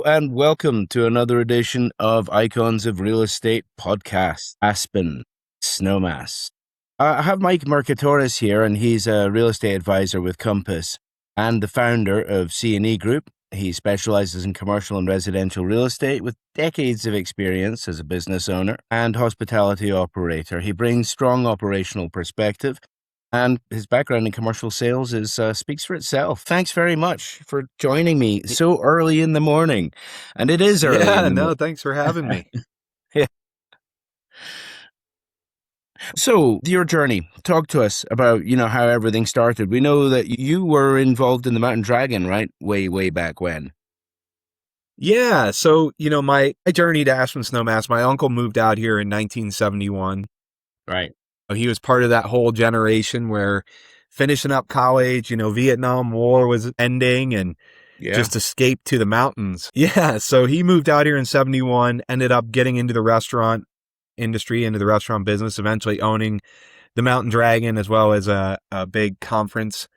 and welcome to another edition of Icons of Real Estate podcast, Aspen Snowmass. I have Mike Mercatoris here, and he's a real estate advisor with Compass and the founder of C&E Group. He specializes in commercial and residential real estate with decades of experience as a business owner and hospitality operator. He brings strong operational perspective, and his background in commercial sales speaks for itself. Thanks very much for joining me so early in the morning. And it is early. Thanks for having me. Yeah. So your journey, talk to us about, how everything started. We know that you were involved in the Mountain Dragon, right? Way back when. Yeah. So, my journey to Aspen Snowmass, my uncle moved out here in 1971. Right. He was part of that whole generation where finishing up college, Vietnam War was ending and just escaped to the mountains. Yeah. So he moved out here in 71, ended up getting into the restaurant industry, into the restaurant business, eventually owning the Mountain Dragon as well as a big conference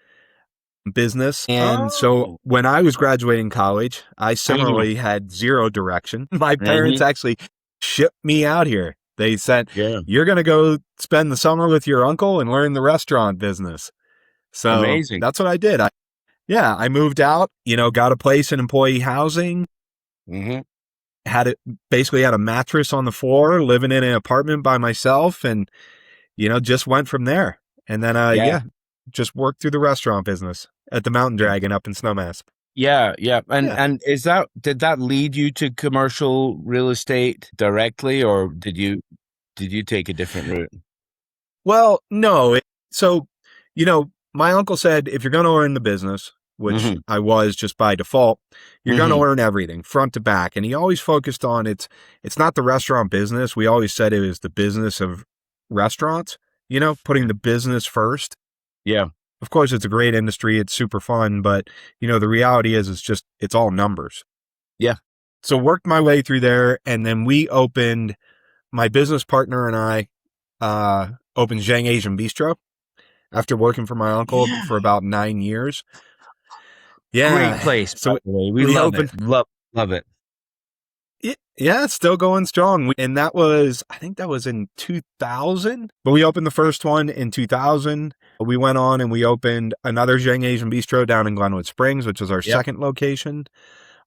business. And so when I was graduating college, I similarly had zero direction. My parents actually shipped me out here. They said, you're going to go spend the summer with your uncle and learn the restaurant business. So amazing. That's what I did. I moved out, got a place in employee housing, basically had a mattress on the floor, living in an apartment by myself, and, just went from there. And then, just worked through the restaurant business at the Mountain Dragon up in Snowmass. Yeah. And did that lead you to commercial real estate directly, or did you take a different route? Well, no. So, my uncle said, if you're going to learn the business, which I was just by default, you're going to learn everything front to back. And he always focused on it's not the restaurant business. We always said it was the business of restaurants, putting the business first. Yeah. Of course, it's a great industry. It's super fun. But, the reality is it's all numbers. Yeah. So worked my way through there. And then my business partner and I opened Jiang Asian Bistro after working for my uncle for about 9 years. Yeah. Great place. So we love it. Love it. Yeah, it's still going strong. And I think that was in 2000, but we opened the first one in 2000. We went on and we opened another Jiang Asian Bistro down in Glenwood Springs, which was our second location.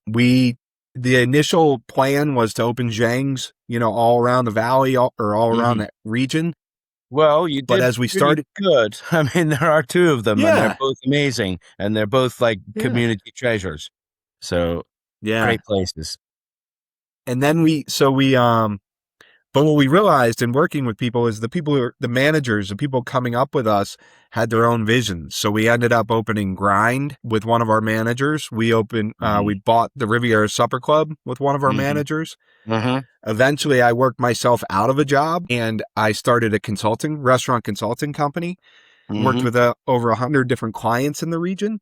The initial plan was to open Jiang's, all around the valley or all around that region. Well, you did, but as we started, good. I mean, there are two of them, and they're both amazing, and they're both like community treasures. So, great places. And then but what we realized in working with people is the managers, the people coming up with us had their own visions. So we ended up opening Grind with one of our managers. We bought the Riviera Supper Club with one of our managers. Eventually I worked myself out of a job and I started a restaurant consulting company, worked with over 100 different clients in the region.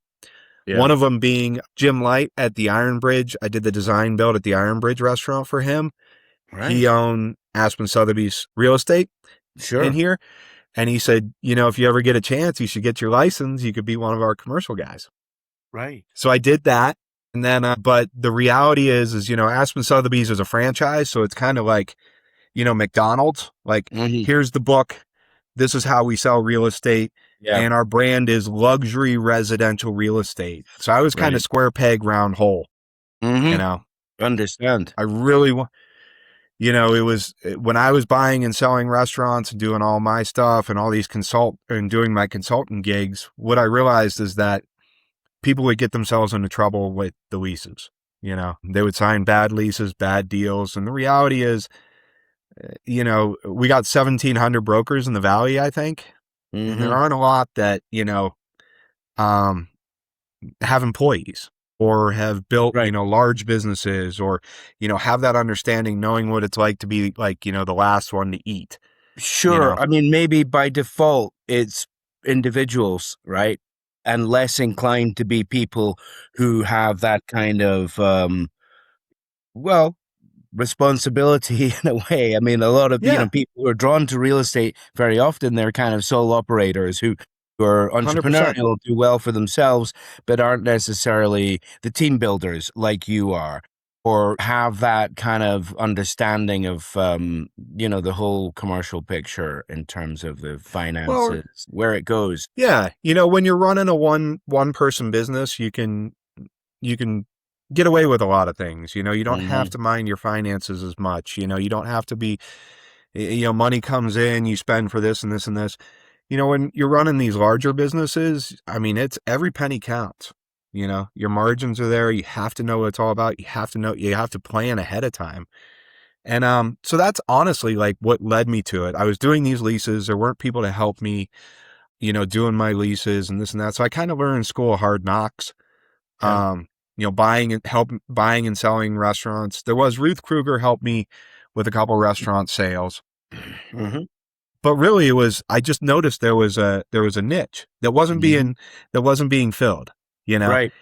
Yeah. One of them being Jim Light at the Iron Bridge. I did the design build at the Iron Bridge restaurant for him. Right. He owned Aspen Sotheby's real estate in here. And he said, if you ever get a chance, you should get your license. You could be one of our commercial guys. Right. So I did that. And then, but the reality is, Aspen Sotheby's is a franchise. So it's kind of like, McDonald's, like, here's the book. This is how we sell real estate. Yeah. And our brand is luxury residential real estate. So I was kind of square peg, round hole, Understand. I really want, it was when I was buying and selling restaurants and doing all my stuff and all these doing my consultant gigs, what I realized is that people would get themselves into trouble with the leases. They would sign bad leases, bad deals. And the reality is, we got 1,700 brokers in the Valley, I think. And there aren't a lot that, have employees or have built, large businesses or, have that understanding, knowing what it's like to be like, the last one to eat. Sure. I mean, maybe by default, it's individuals, right? And less inclined to be people who have that kind of, responsibility in a way. I mean, a lot of people who are drawn to real estate, very often they're kind of sole operators who are entrepreneurial, 100%. Do well for themselves, but aren't necessarily the team builders like you are. or have that kind of understanding of, the whole commercial picture in terms of the Well, finances, where it goes. yeah, when you're running a one person business, you can get away with a lot of things. You don't have Hmm. to mind your finances as much. You don't have to be, money comes in, you spend for this and this and this. When you're running these larger businesses, I mean, it's every penny counts. Your margins are there. You have to know what it's all about. You have to plan ahead of time. And so that's honestly like what led me to it. I was doing these leases. There weren't people to help me, doing my leases and this and that. So I kind of learned in school of hard knocks. Yeah. Um, buying and selling restaurants. There was Ruth Kruger helped me with a couple restaurant sales. Hmm. But really I just noticed there was a niche that wasn't Hmm. being filled, you know? Right.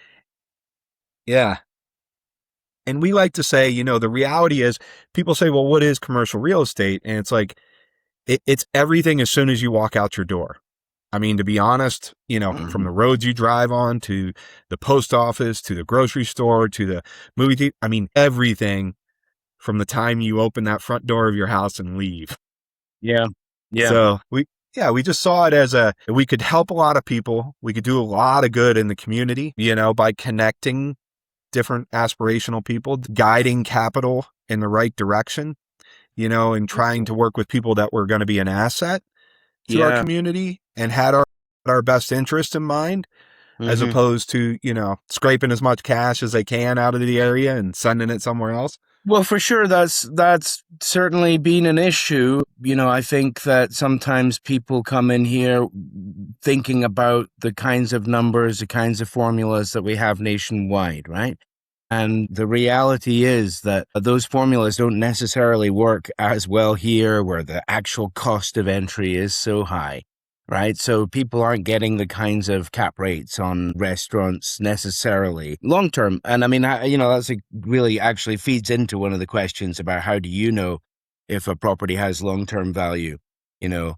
Yeah. And we like to say, the reality is people say, well, what is commercial real estate? And it's like, it's everything as soon as you walk out your door. I mean, to be honest, from Hmm. the roads you drive on to the post office, to the grocery store, to the movie theater, I mean, everything from the time you open that front door of your house and leave. Yeah. Yeah. So we just saw it as we could help a lot of people. We could do a lot of good in the community, by connecting different aspirational people, guiding capital in the right direction, and trying to work with people that were going to be an asset to our Yeah. community and had our best interest in mind, as Hmm. opposed to, scraping as much cash as they can out of the area and sending it somewhere else. Well, for sure, that's certainly been an issue. I think that sometimes people come in here thinking about the kinds of numbers, the kinds of formulas that we have nationwide, right? And the reality is that those formulas don't necessarily work as well here, where the actual cost of entry is so high, right? So people aren't getting the kinds of cap rates on restaurants necessarily long term. And I mean, that's really actually feeds into one of the questions about how do you know if a property has long term value, you know?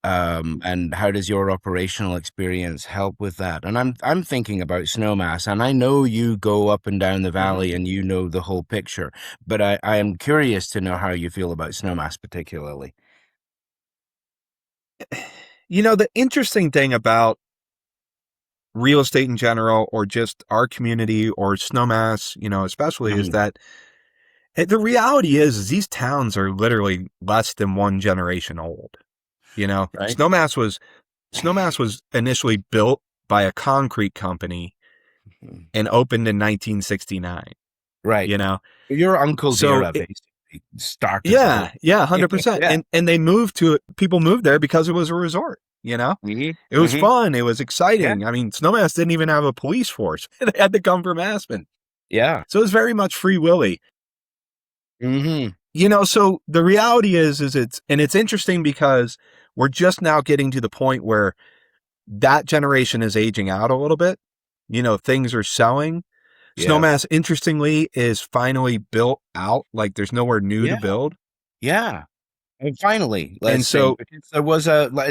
And how does your operational experience help with that? And I'm thinking about Snowmass, and I know you go up and down the Mm-hmm. valley and you know the whole picture, but I am curious to know how you feel about Snowmass particularly. The interesting thing about real estate in general, or just our community or Snowmass, especially, is Mhm. that the reality is these towns are literally less than one generation old. Right? Snowmass was initially built by a concrete company Mhm. and opened in 1969, Right. you know? Your uncle's So era basically started the whole yeah, yeah, thing. 100%. Yeah. And people moved there because it was a resort. Hmm. It was Hmm. fun. It was Yeah. exciting. I mean, Snowmass didn't even have a police force. They had to come from Aspen. Yeah. So it was very much free willy. Hmm. So the reality is it's interesting because we're just now getting to the point where that generation is aging out a little bit. Things are selling. Yeah. Snowmass, interestingly, is finally built out. Like there's nowhere new to Yeah. build. Yeah. And finally, let's And say, so, because there was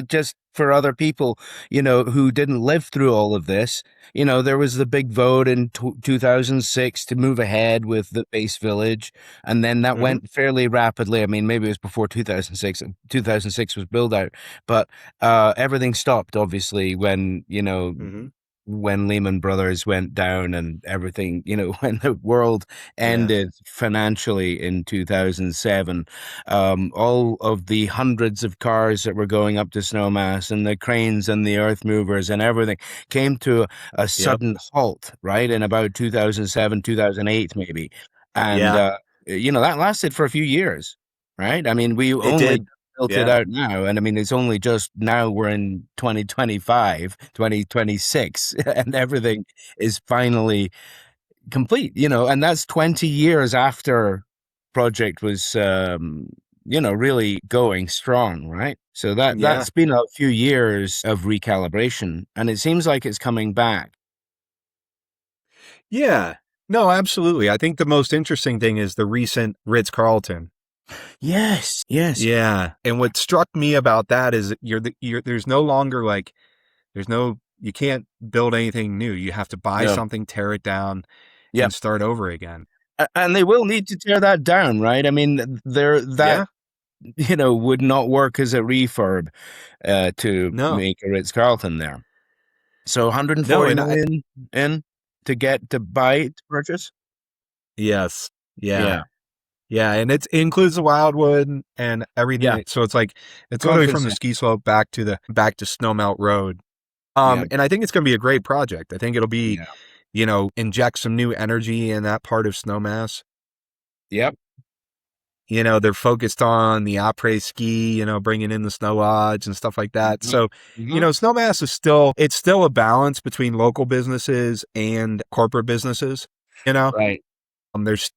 just for other people, who didn't live through all of this, there was the big vote in 2006 to move ahead with the base village. And then that mhm, went fairly rapidly. I mean, maybe it was before 2006. 2006 was built out, but everything stopped, obviously, mhm, when Lehman Brothers went down and everything, when the world yeah, ended financially in 2007, all of the hundreds of cars that were going up to Snowmass and the cranes and the earth movers and everything came to a yep, sudden halt, right? In about 2007, 2008, maybe. And, yeah, that lasted for a few years, right? I mean, we it only did, built it yeah, out now. And I mean, it's only just now we're in 2025, 2026, and everything is finally complete, and that's 20 years after project was, really going strong, right? So yeah, that's been a few years of recalibration, and it seems like it's coming back. yeah. No, absolutely. I think the most interesting thing is the recent Ritz-Carlton. Yes, yes. Yeah, and what struck me about that is there's no longer like you can't build anything new. You have to buy No. something, tear it down, Yep. and start over again. And they will need to tear that down, right? I mean, that Yeah. would not work as a refurb to No. make a Ritz-Carlton there. So No, 140 and I million in to buy it, to purchase. yes. Yeah. Yeah, Yeah, and it includes the wildwood and everything. yeah, So it's like it's literally from the composite. ski slope back to Snowmelt Road. Yeah, And I think it's going to be a great project. I think it'll be, yeah, inject some new energy in that part of Snowmass. yep. They're focused on the après ski, bringing in the snow lodge and stuff like that. Mhm, So, mhm. Snowmass it's still a balance between local businesses and corporate businesses, you know. Right. There's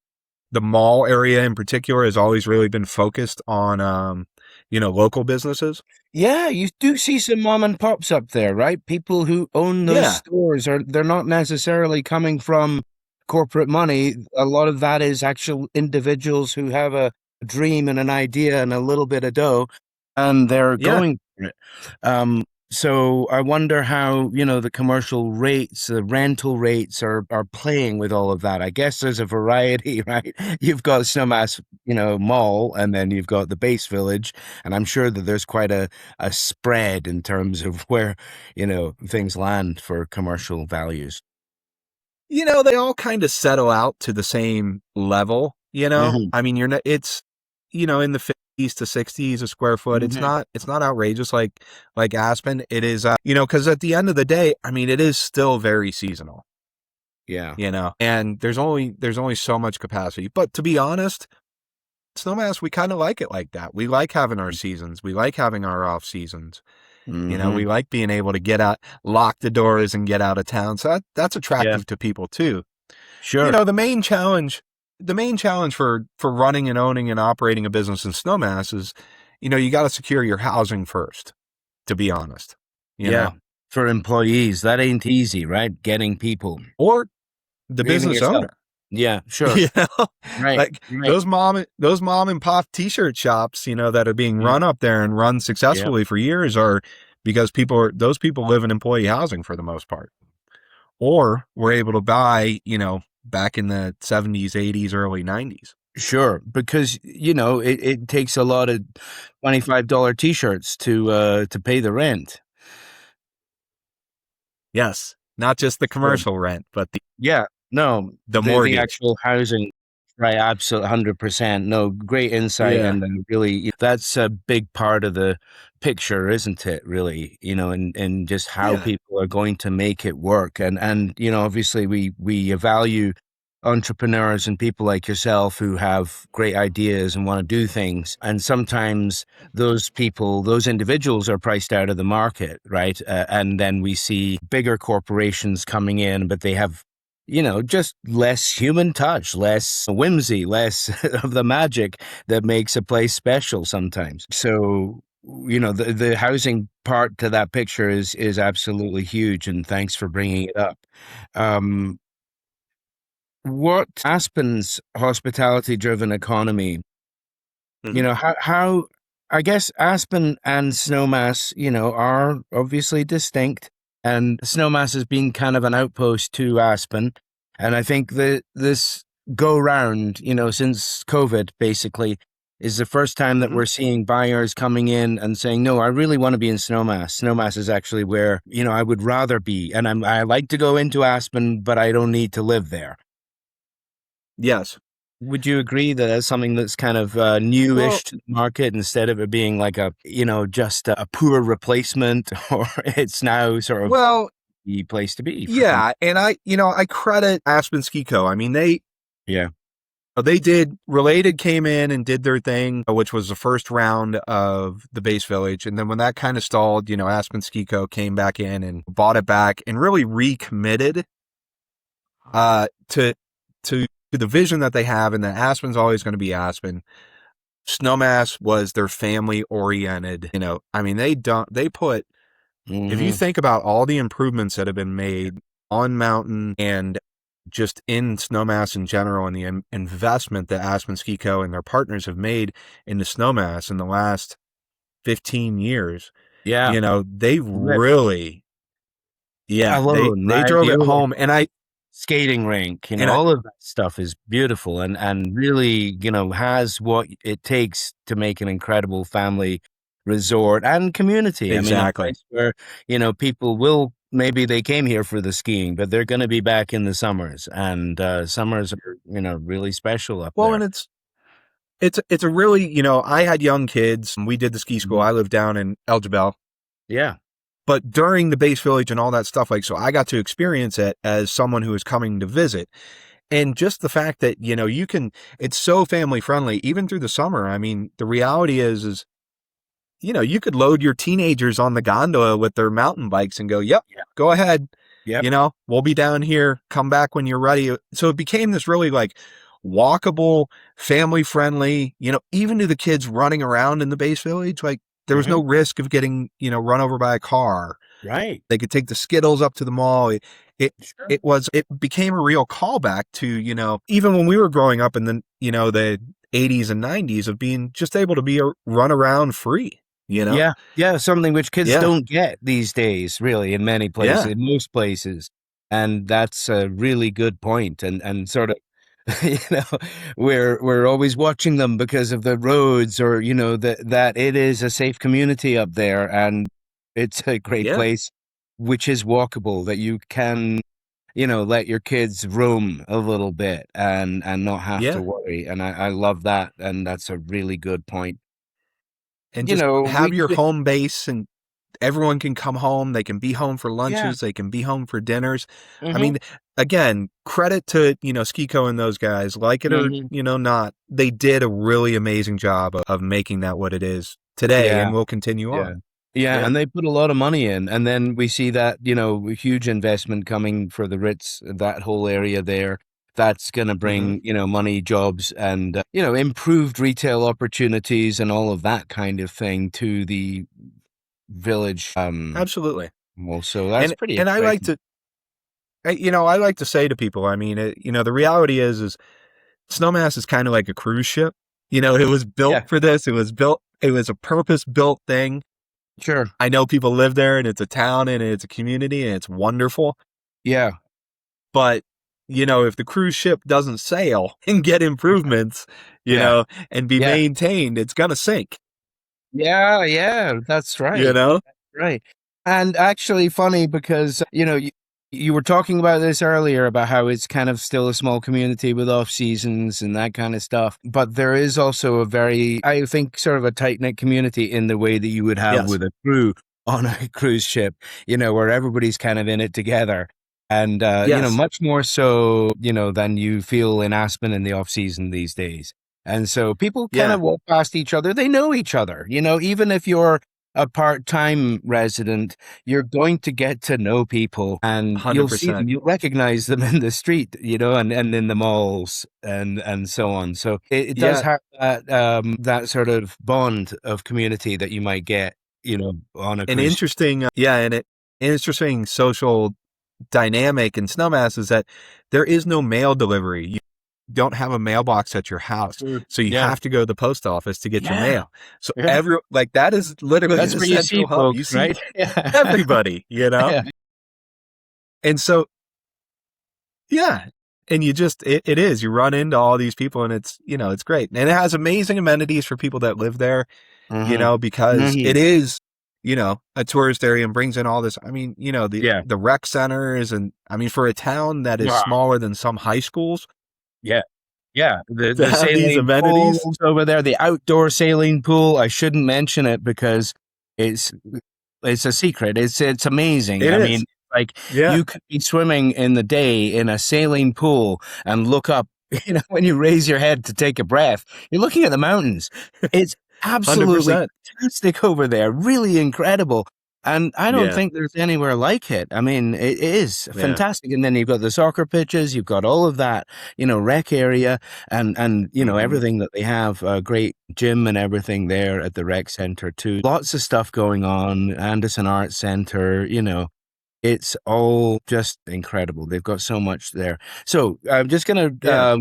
the mall area in particular has always really been focused on, local businesses. Yeah, you do see some mom and pops up there, right? People who own those Yeah. stores they're not necessarily coming from corporate money. A lot of that is actual individuals who have a dream and an idea and a little bit of dough, and they're Yeah. going for it. So I wonder how, the commercial rates, the rental rates are playing with all of that. I guess there's a variety, right? You've got Snowmass, mall, and then you've got the base village, and I'm sure that there's quite a spread in terms of where, things land for commercial values. They all kind of settle out to the same level, Hmm. I mean, you're not, it's, in the 50s to 60s a square foot. Hmm. It's not outrageous like Aspen. It is, because at the end of the day, I mean, it is still very seasonal, Yeah. and there's only so much capacity. But to be honest, Snowmass, we kind of like it like that. We like having our seasons. We like having our off seasons. Hmm. We like being able to get out, lock the doors and get out of town. So that's Yeah. attractive to people too. Sure. The main challenge for running and owning and operating a business in Snowmass is, you got to secure your housing first, to be honest, Yeah. For employees, that ain't easy, right? Getting people, or the even business yourself. owner. Yeah. Sure. You know, Right. like Right. those mom and pop t-shirt shops, that are being Yeah. run up there and run Yeah. successfully for years are because those people live in employee housing for the most part, or were able to buy, back in the 70s, 80s, early 90s. Sure, because it takes a lot of $25 t-shirts to pay the rent. Yes, not just the So, commercial rent, but yeah, no, the the mortgage. actual housing, right? Absolutely, 100%. No, great insight, Yeah. and then really, that's a big part of the picture, isn't it? Really, and just how Yeah. people are going to make it work, and obviously, we value entrepreneurs and people like yourself who have great ideas and want to do things. And sometimes those individuals are priced out of the market, right? And then we see bigger corporations coming in, but they have, just less human touch, less whimsy, less of the magic that makes a place special sometimes. So, the housing part to that picture is absolutely huge. And thanks for bringing it up. Um, what Aspen's hospitality driven economy, Mhm. how I guess Aspen and Snowmass, are obviously distinct, and Snowmass has been kind of an outpost to Aspen. And I think that this go round, since COVID basically is the first time that Mhm. we're seeing buyers coming in and saying, no, I really want to be in Snowmass. Snowmass is actually where, I would rather be. And I like to go into Aspen, but I don't need to live there. Yes. Would you agree that that's something that's kind of Well, newish to the market instead of it being like just a poor replacement, or it's now sort of well, the place to be for some? yeah, and I credit Aspen Ski Co. I mean, Yeah. they did Related came in and did their thing, which was the first round of the base village, and then when that kind of stalled, Aspen Ski Co. came back in and bought it back and really recommitted to the vision that they have, and that Aspen's always going to be Aspen. Snowmass was their family oriented, I mean, they put, if you Hmm. think about all the improvements that have been made on mountain and just in Snowmass in general, and the investment that Aspen Ski Co. and their partners have made into Snowmass in the last 15 years, Yeah. they That really, yeah, they alone, they right? drove it You, home. And skating rink, And all of that stuff is beautiful and really, has what it takes to make an incredible family resort and community. I mean, a exactly. place where, people will, maybe they came here for the skiing, but they're going to be back in the summers, and summers are, really special up Well, there. and it's a really, I had young kids. We did the ski school. Mhm. I lived down in El Jebel. Yeah. But during the base village and all that stuff, like, so I got to experience it as someone who was coming to visit. And just the fact that, it's so family friendly, even through the summer. I mean, the reality is, you could load your teenagers on the gondola with their mountain bikes and go, yep, Yeah. go ahead. Yep. We'll be down here. Come back when you're ready. So it became this really like walkable, family friendly, even to the kids running around in the base village, like there was no risk of getting, run over by a car. Right. They could take the Skittles up to the mall. Sure. It became a real callback to, even when we were growing up in the 80s and 90s of being just able to be run around free, Yeah, something which kids Yeah. don't get these days, really, in many places, Yeah. in most places. And that's a really good point. And sort of, we're always watching them because of the roads, or, that it is a safe community up there, and it's a great Yeah. place, which is walkable, that you can, let your kids roam a little bit and not have Yeah. to worry. And I love that. And that's a really good point. And just have we your home base, and everyone can come home. They can be home for lunches. They can be home for dinners. I mean, again, credit to, Skiko and those guys, like it or, not, they did a really amazing job of making that what it is today, Yeah. and will continue on. Yeah, and they put a lot of money in, and then we see that, huge investment coming for the Ritz, that whole area there. That's going to bring, money, jobs, and, improved retail opportunities and all of that kind of thing to the village. Absolutely. Well, so that's pretty And exciting. I like to say to people, I mean, the reality is Snowmass is kind of like a cruise ship. It was built for this. It was a purpose-built thing. Sure. I know people live there, and it's a town, and it's a community, and it's wonderful. Yeah. But, if the cruise ship doesn't sail and get improvements, and be maintained, it's going to sink. Yeah, that's right. Right. And actually funny because, you were talking about this earlier about how it's kind of still a small community with off seasons and that kind of stuff. But there is also a very, I think, sort of a tight knit community in the way that you would have with a crew on a cruise ship, where everybody's kind of in it together. And, much more so, than you feel in Aspen in the off season these days. And so people kind of walk past each other. They know each other, even if you're a part-time resident, you're going to get to know people, and 100%. you'll see them, you'll recognize them in the street, and in the malls and so on. So it does have that that sort of bond of community that you might get, on a an cruise. interesting, an interesting social dynamic in Snowmass is that there is no mail delivery. You don't have a mailbox at your house, so you have to go to the post office to get your mail. So that is literally That's where you see folks, you see right? everybody, and so and you just it is, you run into all these people, and it's it's great, and it has amazing amenities for people that live there, because it is a tourist area and brings in all this. I mean, the rec centers, and I mean, for a town that is smaller than some high schools. The sailing amenities pools over there, the outdoor sailing pool. I shouldn't mention it because it's a secret. It's amazing. I mean, like you could be swimming in the day in a sailing pool and look up. When you raise your head to take a breath, you're looking at the mountains. It's absolutely 100%. fantastic over there. Really incredible. And I don't think there's anywhere like it. I mean, it is fantastic. And then you've got the soccer pitches, you've got all of that, rec area, and everything that they have, a great gym and everything there at the rec center too. Lots of stuff going on, Anderson Arts Center, it's all just incredible. They've got so much there. So I'm just going to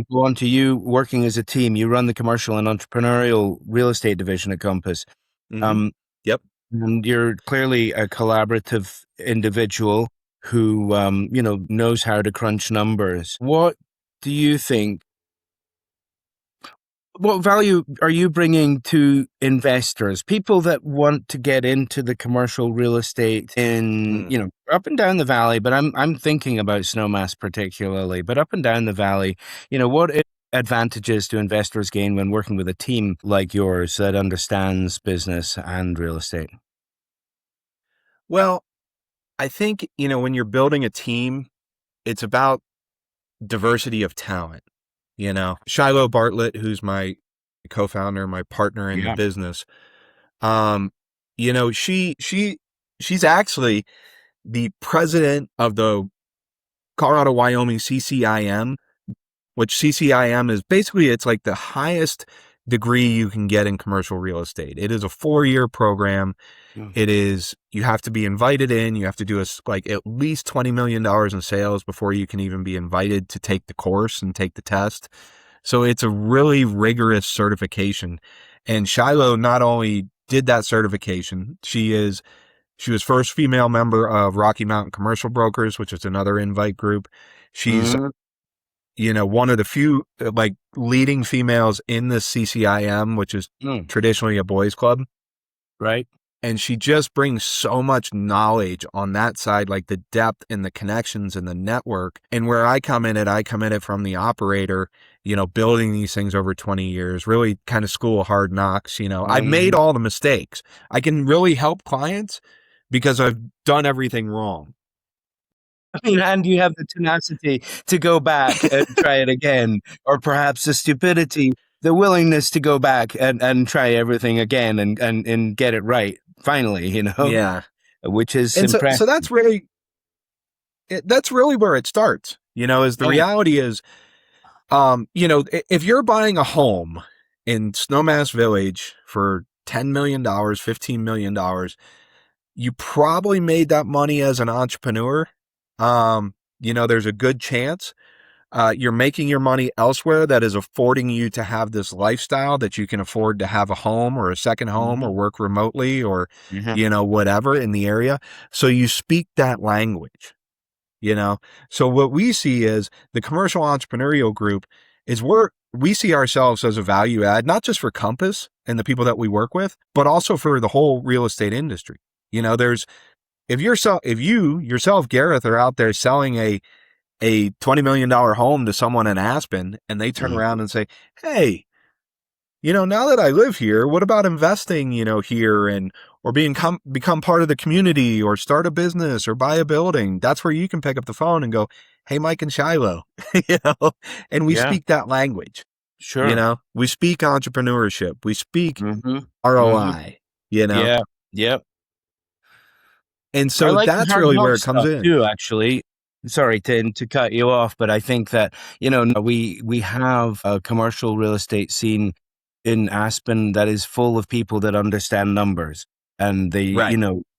go on to you working as a team. You run the commercial and entrepreneurial real estate division at Compass. Yep. And you're clearly a collaborative individual. who, knows how to crunch numbers. What do you think? What value are you bringing to investors, people that want to get into the commercial real estate in, up and down the valley, but I'm thinking about Snowmass particularly, but up and down the valley, what advantages do investors gain when working with a team like yours that understands business and real estate? Well, I think, when you're building a team, it's about diversity of talent. Shiloh Bartlett, who's my co-founder, my partner in the business, she's actually the president of the Colorado Wyoming CCIM, which CCIM is basically, it's like the highest degree you can get in commercial real estate. It is a 4-year program. It is, you have to be invited in, you have to do at least $20 million in sales before you can even be invited to take the course and take the test. So it's a really rigorous certification. And Shiloh not only did that certification, she was first female member of Rocky Mountain Commercial Brokers, which is another invite group. She's, one of the few leading females in the CCIM, which is traditionally a boys club. Right. And she just brings so much knowledge on that side, like the depth and the connections and the network. And where I come in it from the operator, building these things over 20 years, really kind of school of hard knocks. I've made all the mistakes. I can really help clients because I've done everything wrong. And you have the tenacity to go back and try it again, or perhaps the stupidity, the willingness to go back and try everything again and get it right. Finally, Yeah. Which is impressive. So that's really where it starts, is the reality is, if you're buying a home in Snowmass Village for $10 million, $15 million, you probably made that money as an entrepreneur. There's a good chance you're making your money elsewhere that is affording you to have this lifestyle that you can afford to have a home or a second home or work remotely or, whatever in the area. So you speak that language, So what we see is the commercial entrepreneurial group is we see ourselves as a value add, not just for Compass and the people that we work with, but also for the whole real estate industry. If you yourself, Gareth, are out there selling a $20 million home to someone in Aspen and they turn around and say, hey, now that I live here, what about investing, here or become part of the community or start a business or buy a building? That's where you can pick up the phone and go, hey, Mike and Shiloh, and we speak that language. Sure. We speak entrepreneurship. We speak ROI, Yeah. Yep. And so that's really where it comes in too, actually. Sorry to cut you off, but I think that, we have a commercial real estate scene in Aspen that is full of people that understand numbers and they,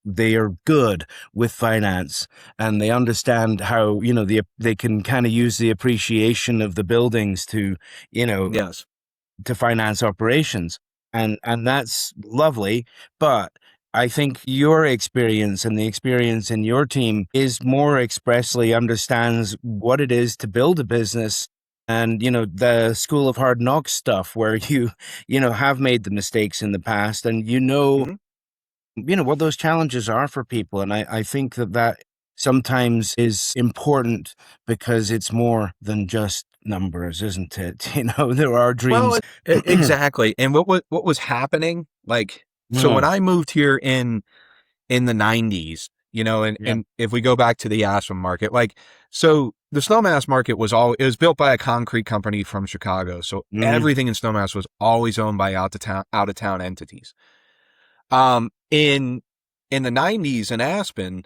they are good with finance and they understand how, they can kind of use the appreciation of the buildings to, to finance operations. And that's lovely, but I think your experience and the experience in your team is more expressly understands what it is to build a business and, the school of hard knocks stuff where you have made the mistakes in the past and what those challenges are for people. And I think that sometimes is important because it's more than just numbers, isn't it? There are dreams. Well, exactly. And what was happening, so when I moved here in the 90s, and if we go back to the Aspen market, so the Snowmass market it was built by a concrete company from Chicago. So everything in Snowmass was always owned by out of town entities. In the 90s in Aspen,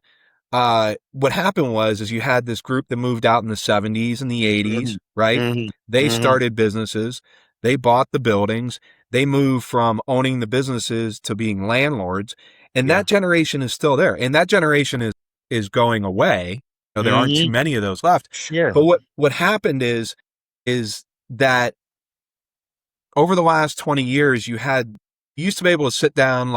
what happened was you had this group that moved out in the 70s and the 80s, right? They started businesses. They bought the buildings. They moved from owning the businesses to being landlords. And that generation is still there. And that generation is going away. There aren't too many of those left. Sure. But what happened is that over the last 20 years, you used to be able to sit down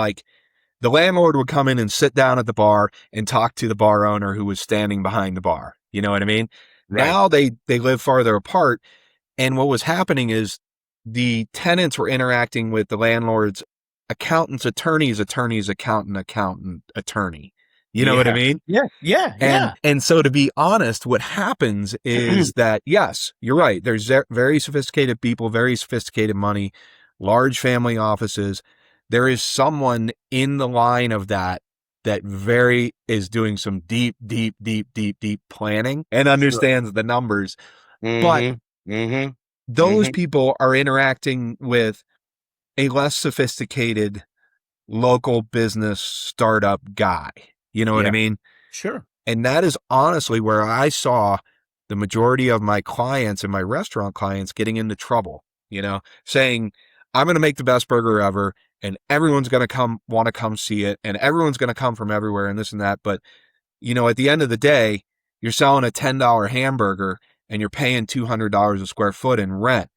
the landlord would come in and sit down at the bar and talk to the bar owner who was standing behind the bar. You know what I mean? Right. Now they live farther apart. And what was happening is the tenants were interacting with the landlord's accountant's attorney's attorney's accountant attorney. You know what I mean? Yeah. And so to be honest, what happens is that, yes, you're right. There's very sophisticated people, very sophisticated money, large family offices. There is someone in the line of that is doing some deep planning and understands the numbers. But those people are interacting with a less sophisticated local business startup guy. You know what I mean? Sure. And that is honestly where I saw the majority of my clients and my restaurant clients getting into trouble, saying, I'm going to make the best burger ever and everyone's going to want to come see it. And everyone's going to come from everywhere and this and that. But, at the end of the day, you're selling a $10 hamburger and you're paying $200 a square foot in rent.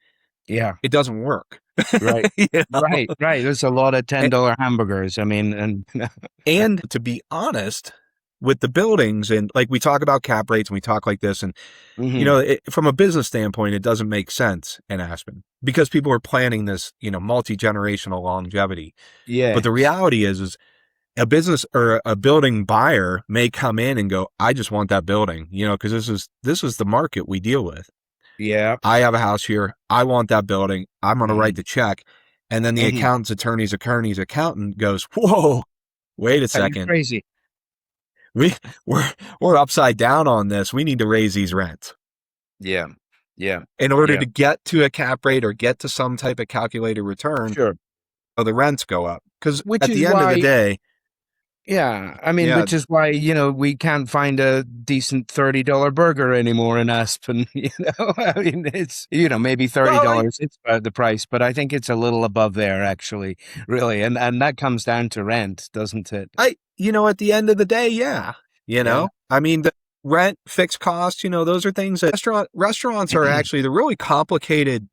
Yeah. It doesn't work. Right. Right. There's a lot of $10 hamburgers. I mean, and to be honest with the buildings, and like we talk about cap rates and we talk like this, and from a business standpoint, it doesn't make sense in Aspen because people are planning this, multi-generational longevity. Yeah. But the reality is a business or a building buyer may come in and go, I just want that building, because this is the market we deal with. Yeah. I have a house here. I want that building. I'm going to write the check. And then the accountant's attorney's accountant goes, whoa, wait a second. Crazy. We're upside down on this. We need to raise these rents. Yeah. In order to get to a cap rate or get to some type of calculated return, sure, the rents go up. Because at the end of the day, yeah, I mean, which is why, we can't find a decent $30 burger anymore in Aspen, I mean, it's, maybe $30, it's the price, but I think it's a little above there, actually, really. And that comes down to rent, doesn't it? at the end of the day, yeah. I mean, the rent, fixed costs, those are things that restaurants are actually, they're really complicated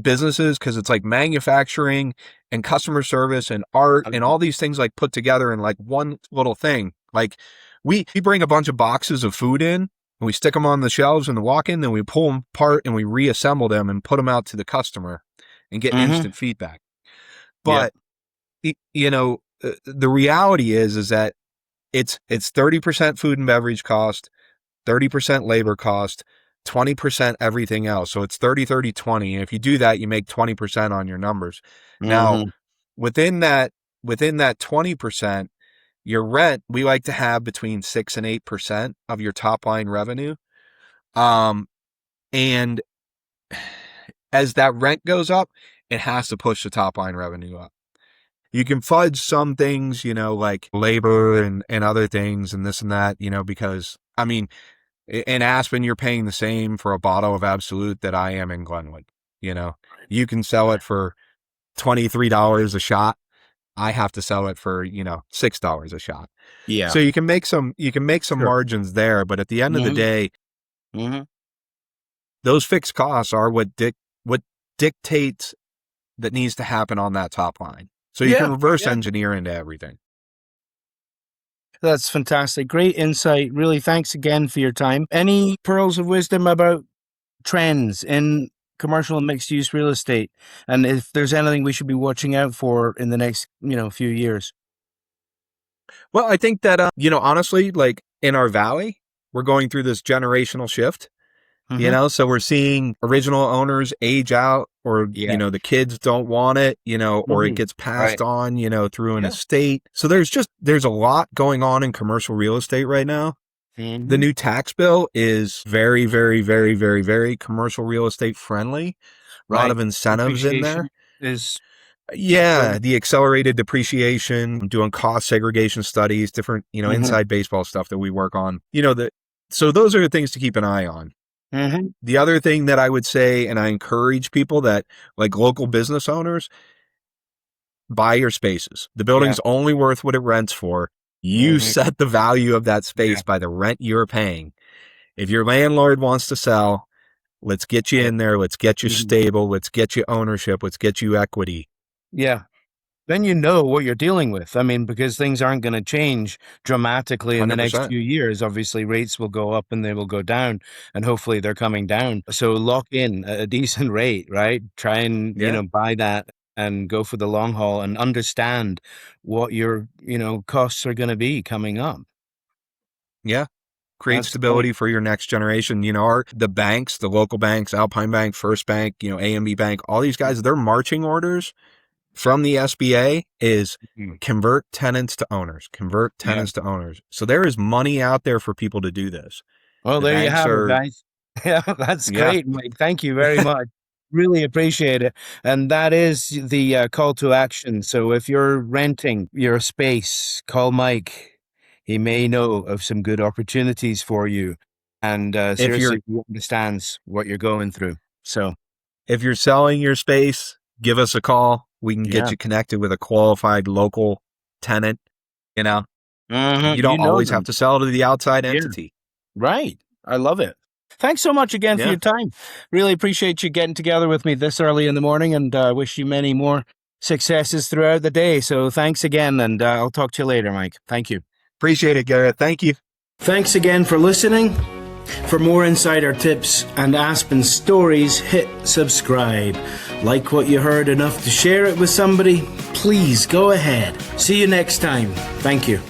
businesses because it's like manufacturing and customer service and art and all these things like put together in like one little thing. Like we bring a bunch of boxes of food in and we stick them on the shelves in the walk-in, then we pull them apart and we reassemble them and put them out to the customer and get instant feedback. But the reality is that it's 30% food and beverage cost, 30% labor cost, 20% everything else. So it's 30-30-20. And if you do that, you make 20% on your numbers. Now, within that 20%, your rent, we like to have between 6 and 8% of your top line revenue. And as that rent goes up, it has to push the top line revenue up. You can fudge some things, like labor and other things and this and that, because I mean, in Aspen, you're paying the same for a bottle of Absolute that I am in Glenwood. You can sell it for $23 a shot. I have to sell it for, $6 a shot. Yeah. So you can make some margins there, but at the end of the day, those fixed costs are what dictates that needs to happen on that top line. So you can reverse engineer into everything. That's fantastic. Great insight. Really, thanks again for your time. Any pearls of wisdom about trends in commercial and mixed-use real estate? And if there's anything we should be watching out for in the next, few years? Well, I think that, honestly, like in our valley, we're going through this generational shift. So we're seeing original owners age out or, the kids don't want it, or it gets passed on, through an estate. So there's a lot going on in commercial real estate right now. The new tax bill is very, very, very, very, very commercial real estate friendly. A lot of incentives in there. The accelerated depreciation, doing cost segregation studies, different, inside baseball stuff that we work on, so those are the things to keep an eye on. The other thing that I would say, and I encourage people that like local business owners, buy your spaces. The building's only worth what it rents for. You set the value of that space by the rent you're paying. If your landlord wants to sell, let's get you in there. Let's get you stable. Let's get you ownership. Let's get you equity. Yeah. then you know what you're dealing with. I mean, because things aren't going to change dramatically in the next 100%. few years. Obviously, rates will go up and they will go down, and hopefully they're coming down. So lock in a decent rate, right? Try and, Yeah. buy that and go for the long haul and understand what your, costs are going to be coming up. Yeah. Create That's great. stability for your next generation. The banks, the local banks, Alpine Bank, First Bank, AMB Bank, all these guys, their marching orders from the SBA is Mm. convert tenants to owners, convert Yeah. tenants to owners. So there is money out there for people to do this. Well, The there you banks have it, are, guys. Yeah, that's yeah. great, Mike. Thank you very much. Really appreciate it. And that is the call to action. So if you're renting your space, call Mike. He may know of some good opportunities for you. And If you're seriously, he understands what you're going through. So, if you're selling your space, give us a call. We can get yeah. you connected with a qualified local tenant. You Mhm. You don't know always have them. to sell to the outside Yeah. entity. Right. I love it. Thanks so much again for Yeah. your time. Really appreciate you getting together with me this early in the morning, and wish you many more successes throughout the day. So thanks again, and I'll talk to you later, Mike. Thank you. Appreciate it, Garrett. Thank you. Thanks again for listening. For more insider tips and Aspen stories, hit subscribe. Like what you heard enough to share it with somebody? Please go ahead. See you next time. Thank you.